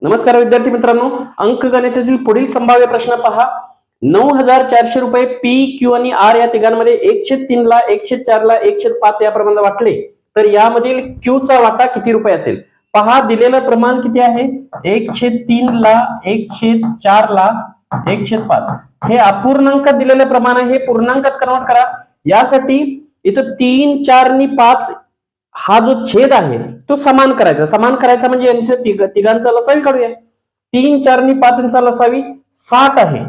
नमस्कार विद्यार्थी मित्रांनो, अंकगणितातील पुढील संभाव्य प्रश्न पहा. 9400 रुपये पी, क्यू आणि आर या तिघांमध्ये 1/3 ला, 1/4 ला, 1/5 या प्रमाणात वाटले तर यामधील क्यू चा वाटा किती रुपये असेल? पहा, दिलेलं प्रमाण किती आहे? 1/3 ला, 1/4 ला, 1/5. हे अपूर्णांकात दिलेलं प्रमाण आहे, हे पूर्णांकात कन्वर्ट करा. यासाठी इथं 3, 4 आणि 5 हा जो छेद आहे तो समान करायचा म्हणजे यांच्या तिघांचा लसावी काढूया. 3, 4 आणि 5 यांचा लसावी 60 आहे.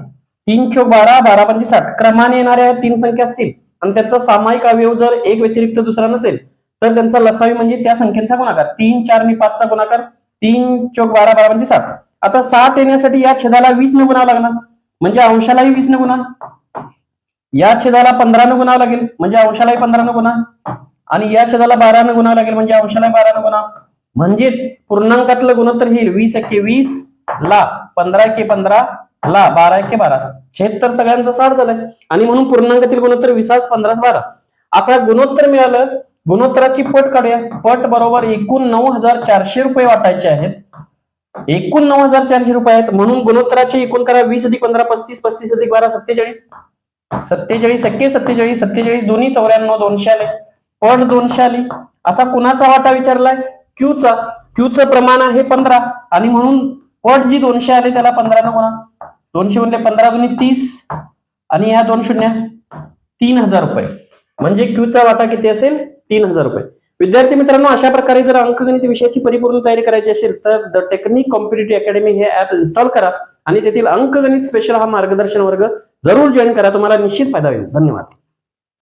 3 चोक 12, 12 पंचे 60. क्रमाने येणाऱ्या तीन संख्या असतील आणि त्यांचा सामायिक अवयव जर एक व्यतिरिक्त दुसरा नसेल तर त्यांचा लसावी म्हणजे त्या संख्यांचा गुणाकार. 3, 4 आणि 5 चा गुणाकार 3 चोक 12, 12 पंचे 60. आता 60 येण्यासाठी या छेदाला 20 ने गुणावं लागणार म्हणजे अंशालाही 20 ने गुणा. या छेदाला 15 ने गुणावं लागेल म्हणजे अंशालाही 15 ने गुणा आणि या छेदाला 12 ने गुणावं लागेल म्हणजे अंशाला 12 ने गुणा. म्हणजेच पूर्णांकातलं गुणोत्तर येईल 20 × 20 ला, 15 × 15 ला, 12 × 12. छेद तर सगळ्यांचं 60 झालंय आणि म्हणून पूर्णांकातील गुणोत्तर 20, 15, 12. आता गुणोत्तर मिळालं, गुणोत्तराची पट काढूया. पट बरोबर एकूण 9400 रुपये वाटायचे आहेत. एकूण 9400 रुपये आहेत म्हणून गुणोत्तराचे एकूण करा. 20 + 15 35, 35 + 12 47, 47 × 47, 47 दोन्ही 94, 200 आले. पट 200 आली. आता कुणाचा वाटा विचारलाय? क्यूचा. क्यूचं प्रमाण आहे 15 आणि म्हणून पट जी 200 आले त्याला 15 ने गुणा. 200 गुणिले 15 × 30 आणि ह्या 2 शून्य 3000 रुपये म्हणजे क्यूचा वाटा किती असेल? 3000 रुपये. विद्यार्थी मित्रांनो, अशा प्रकारे जर अंकगणित विषयाची परिपूर्ण तयारी करायची असेल तर द टेक्निक कॉम्पिटिटिव्ह अकॅडमी हे ऍप इन्स्टॉल करा आणि तेथील अंकगणित स्पेशल हा मार्गदर्शन वर्ग जरूर जॉईन करा. तुम्हाला निश्चित फायदा होईल. धन्यवाद.